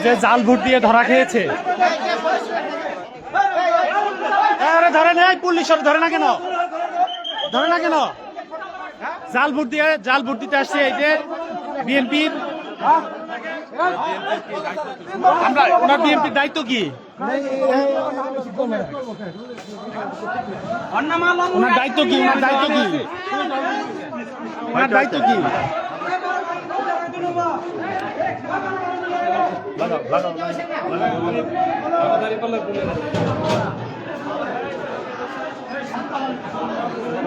যে জাল ভোট দিয়ে ধরা খেয়েছে। আরে ধরে নেই, পুলিশ ধরে না কেন, ধরে না কেন? জাল ভোট দিতে আসছে এই যে বিএনপির। আমরা ওনার বিএনপির দায়িত্ব কি? ওনার দায়িত্ব কি? ওনার দায়িত্ব কি? ওনার দায়িত্ব কি?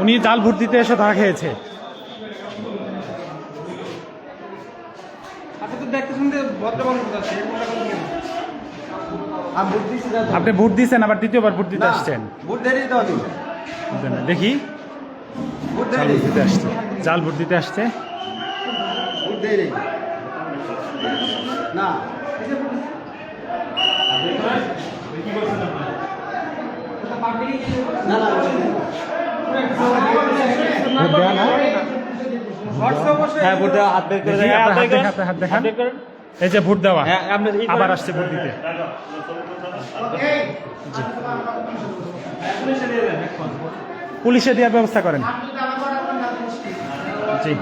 উনি জাল ভোট দিতে এসে ধরা খেয়েছে। আপনি ভোট দিয়েছেন, আবার দ্বিতীয়বার ভোট দিতে আসছেন। দেখি জাল ভোট দিতে আসছে, জাল ভোট দিতে আসছে। না হ্যাঁ, ভোট দেওয়া, হাত বের করে হাত দেখান। এই যে ভোট দেওয়া, আবার আসছে ভোট দিতে। পুলিশে দেওয়ার ব্যবস্থা করেন। জি,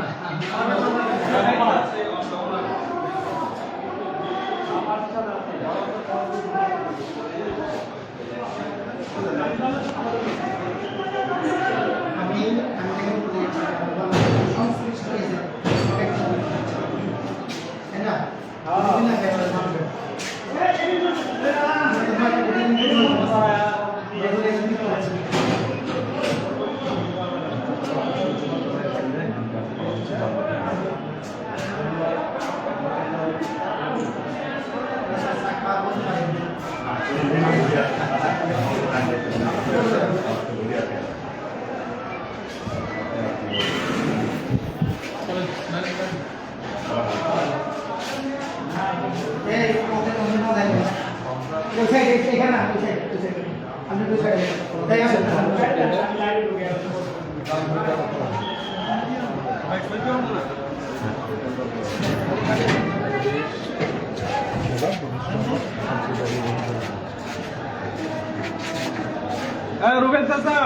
রুবেল চাচা,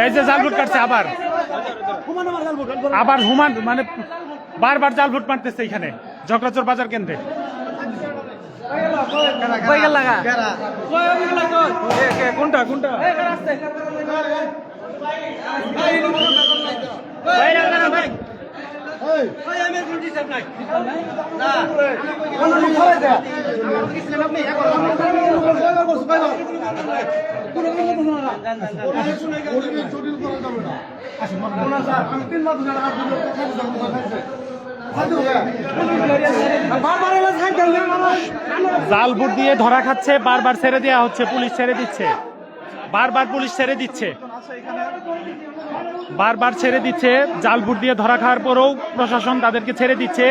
এই যে জাল ভোট কাটছে আবার, আবার হুমান মানে বারবার জাল ভোট মারতেছে এখানে ঝকড়াচর বাজার কেন্দ্রে। কোনটা কোনটা জাল ভোট দিয়ে ধরা খাচ্ছে, বারবার ছেড়ে দেওয়া হচ্ছে, পুলিশ ছেড়ে দিচ্ছে, বারবার পুলিশ ছেড়ে দিচ্ছে, বারবার ছেড়ে দিচ্ছে। জাল ভোট দিয়ে ধরা খাওয়ার পরেও প্রশাসন তাদেরকে ছেড়ে দিচ্ছে,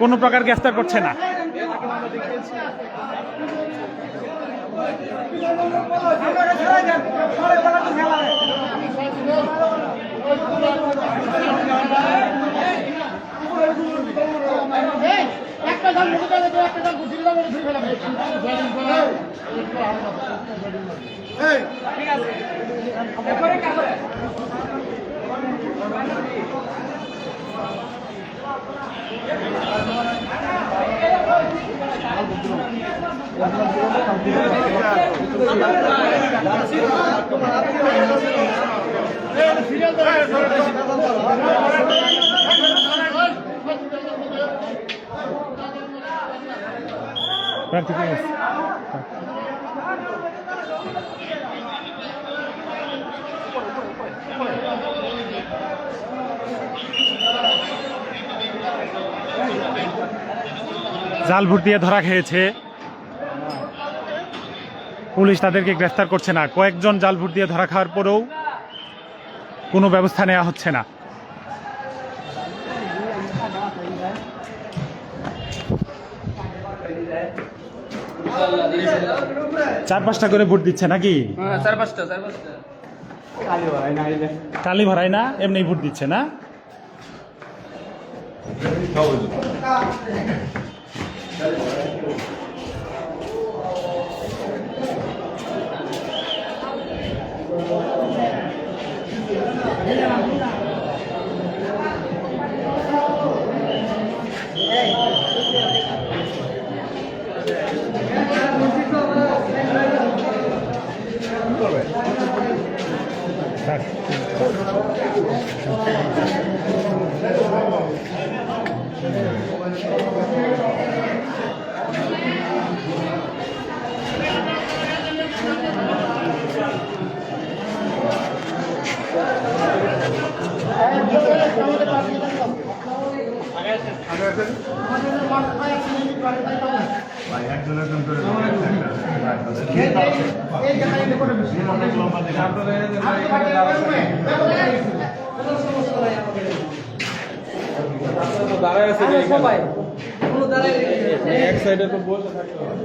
কোনো প্রকার গ্রেফতার করছে না। জাল ভোট দিয়ে ধরা খেয়েছে, পুলিশ তাদেরকে গ্রেফতার করছে না। কয়েকজন জাল ভোট দিয়ে ধরা খাওয়ার পরেও কোনো ব্যবস্থা নেওয়া হচ্ছে না। চার পাঁচটা করে ভোট দিচ্ছে নাকি? চার পাঁচটা কালি ভরাই না, এমনি ভোট দিচ্ছে না? দাঁড়ায় আছে সবাই এক সাইডে তো বসে থাকতে হবে।